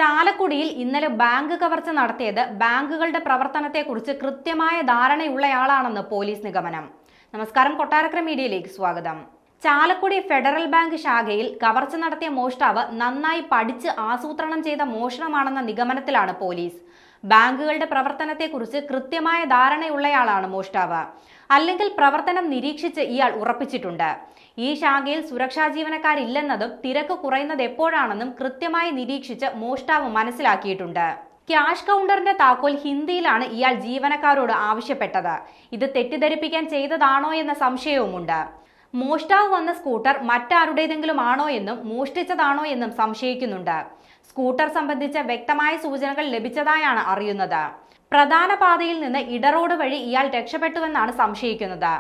ചാലക്കുടിയിൽ ഇന്നലെ ബാങ്ക് കവർച്ച നടത്തിയത് ബാങ്കുകളുടെ പ്രവർത്തനത്തെക്കുറിച്ച് കൃത്യമായ ധാരണയുള്ളയാളാണെന്ന് പോലീസ് നിഗമനം. നമസ്കാരം, കൊട്ടാരക്കര മീഡിയയിലേക്ക് സ്വാഗതം. ചാലക്കുടി ഫെഡറൽ ബാങ്ക് ശാഖയിൽ കവർച്ച നടത്തിയ മോഷ്ടാവ് നന്നായി പഠിച്ച് ആസൂത്രണം ചെയ്ത മോഷണമാണെന്ന നിഗമനത്തിലാണ് പോലീസ്. ബാങ്കുകളുടെ പ്രവർത്തനത്തെക്കുറിച്ച് കൃത്യമായ ധാരണയുള്ളയാളാണ് മോഷ്ടാവ്, അല്ലെങ്കിൽ പ്രവർത്തനം നിരീക്ഷിച്ച് ഇയാൾ ഉറപ്പിച്ചിട്ടുണ്ട്. ഈ ശാഖയിൽ സുരക്ഷാ ജീവനക്കാരില്ലെന്നതും തിരക്ക് കുറയുന്നത് എപ്പോഴാണെന്നും കൃത്യമായി നിരീക്ഷിച്ച് മോഷ്ടാവ് മനസ്സിലാക്കിയിട്ടുണ്ട്. ക്യാഷ് കൗണ്ടറിന്റെ താക്കോൽ ഹിന്ദിയിലാണ് ഇയാൾ ജീവനക്കാരോട് ആവശ്യപ്പെട്ടത്. ഇത് തെറ്റിദ്ധരിപ്പിക്കാൻ ചെയ്തതാണോ എന്ന സംശയവുമുണ്ട്. മോഷ്ടാവ് വന്ന സ്കൂട്ടർ മറ്റാരുടേതെങ്കിലും ആണോ എന്നും മോഷ്ടിച്ചതാണോ എന്നും സംശയിക്കുന്നുണ്ട്. സ്കൂട്ടർ സംബന്ധിച്ച വ്യക്തമായ സൂചനകൾ ലഭിച്ചതായാണ് അറിയുന്നത്. പ്രധാന പാതയിൽ നിന്ന് ഇടറോഡ് വഴി ഇയാൾ രക്ഷപ്പെട്ടുവെന്നാണ് സംശയിക്കുന്നത്.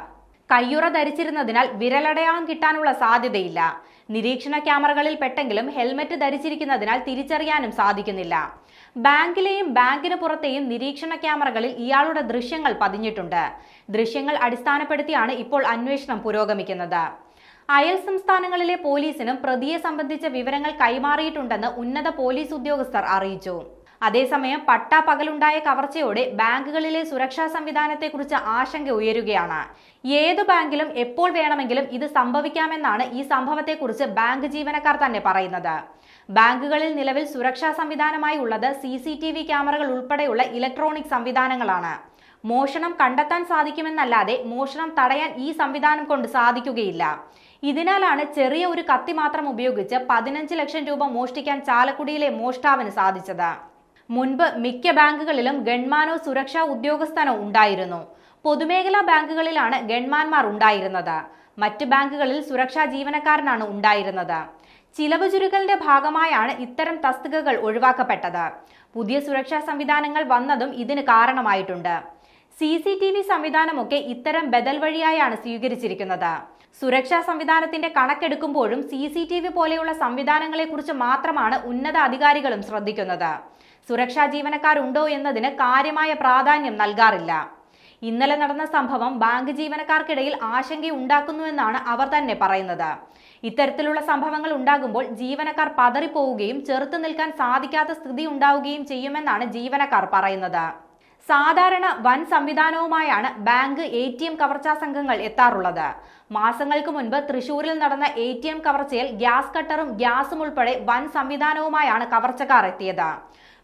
കയ്യുറ ധരിച്ചിരുന്നതിനാൽ വിരലടയാളം കിട്ടാനുള്ള സാധ്യതയില്ല. നിരീക്ഷണ ക്യാമറകളിൽ പെട്ടെങ്കിലും ഹെൽമറ്റ് ധരിച്ചിരിക്കുന്നതിനാൽ തിരിച്ചറിയാനും സാധിക്കുന്നില്ല. ബാങ്കിലെയും ബാങ്കിന് പുറത്തെയും നിരീക്ഷണ ക്യാമറകളിൽ ഇയാളുടെ ദൃശ്യങ്ങൾ പതിഞ്ഞിട്ടുണ്ട്. ദൃശ്യങ്ങൾ അടിസ്ഥാനപ്പെടുത്തിയാണ് ഇപ്പോൾ അന്വേഷണം പുരോഗമിക്കുന്നത്. അയൽ സംസ്ഥാനങ്ങളിലെ പോലീസിനും പ്രതിയെ സംബന്ധിച്ച വിവരങ്ങൾ കൈമാറിയിട്ടുണ്ടെന്ന് ഉന്നത പോലീസ് ഉദ്യോഗസ്ഥർ അറിയിച്ചു. അതേസമയം പട്ടാപ്പകലുണ്ടായ കവർച്ചയോടെ ബാങ്കുകളിലെ സുരക്ഷാ സംവിധാനത്തെക്കുറിച്ച് ആശങ്ക ഉയരുകയാണ്. ഏതു ബാങ്കിലും എപ്പോൾ വേണമെങ്കിലും ഇത് സംഭവിക്കാമെന്നാണ് ഈ സംഭവത്തെക്കുറിച്ച് ബാങ്ക് ജീവനക്കാർ തന്നെ പറയുന്നത്. ബാങ്കുകളിൽ നിലവിൽ സുരക്ഷാ സംവിധാനമായി ഉള്ളത് CCTV ക്യാമറകൾ ഉൾപ്പെടെയുള്ള ഇലക്ട്രോണിക് സംവിധാനങ്ങളാണ്. മോഷണം കണ്ടെത്താൻ സാധിക്കുമെന്നല്ലാതെ മോഷണം തടയാൻ ഈ സംവിധാനം കൊണ്ട് സാധിക്കുകയില്ല. ഇതിനാലാണ് ചെറിയ ഒരു കത്തി മാത്രം ഉപയോഗിച്ച് 15 ലക്ഷം രൂപ മോഷ്ടിക്കാൻ ചാലക്കുടിയിലെ മോഷ്ടാവിന് സാധിച്ചത്. മുൻപ് മിക്ക ബാങ്കുകളിലും ഗൺമാനോ സുരക്ഷാ ഉദ്യോഗസ്ഥനോ ഉണ്ടായിരുന്നു. പൊതുമേഖലാ ബാങ്കുകളിലാണ് ഗൺമാന്മാർ ഉണ്ടായിരുന്നത്. മറ്റ് ബാങ്കുകളിൽ സുരക്ഷാ ജീവനക്കാരനാണ് ഉണ്ടായിരുന്നത്. ചിലവ് ചുരുക്കലിന്റെ ഭാഗമായാണ് ഇത്തരം തസ്തികകൾ ഒഴിവാക്കപ്പെട്ടത്. പുതിയ സുരക്ഷാ സംവിധാനങ്ങൾ വന്നതും ഇതിന് കാരണമായിട്ടുണ്ട്. CCTV സംവിധാനമൊക്കെ ഇത്തരം ബദൽ വഴിയായാണ് സ്വീകരിച്ചിരിക്കുന്നത്. സുരക്ഷാ സംവിധാനത്തിന്റെ കണക്കെടുക്കുമ്പോഴും CCTV പോലെയുള്ള സംവിധാനങ്ങളെക്കുറിച്ച് മാത്രമാണ് ഉന്നത അധികാരികളും ശ്രദ്ധിക്കുന്നത്. സുരക്ഷാ ജീവനക്കാരുണ്ടോ എന്നതിന് കാര്യമായ പ്രാധാന്യം നൽകാറില്ല. ഇന്നലെ നടന്ന സംഭവം ബാങ്ക് ജീവനക്കാർക്കിടയിൽ ആശങ്കയുണ്ടാക്കുന്നുവെന്നാണ് അവർ തന്നെ പറയുന്നത്. ഇത്തരത്തിലുള്ള സംഭവങ്ങൾ ഉണ്ടാകുമ്പോൾ ജീവനക്കാർ പതറിപ്പോവുകയും ചെറുത്തു നിൽക്കാൻ സാധിക്കാത്ത സ്ഥിതി ഉണ്ടാവുകയും ചെയ്യുമെന്നാണ് ജീവനക്കാർ പറയുന്നത്. സാധാരണ വൻ സംവിധാനവുമായാണ് ബാങ്ക് ATM കവർച്ചാ സംഘങ്ങൾ എത്താറുള്ളത്. മാസങ്ങൾക്ക് മുൻപ് തൃശൂരിൽ നടന്ന ATM കവർച്ചയിൽ ഗ്യാസ് കട്ടറും ഗ്യാസും ഉൾപ്പെടെ വൻ സംവിധാനവുമായാണ് കവർച്ചക്കാർ എത്തിയത്.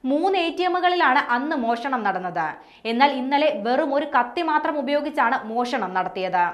3 ATMകളിലാണ് അന്ന് മോഷണം നടന്നത്. എന്നാൽ ഇന്നലെ വെറും ഒരു കത്തി മാത്രം ഉപയോഗിച്ചാണ് മോഷണം നടത്തിയത്.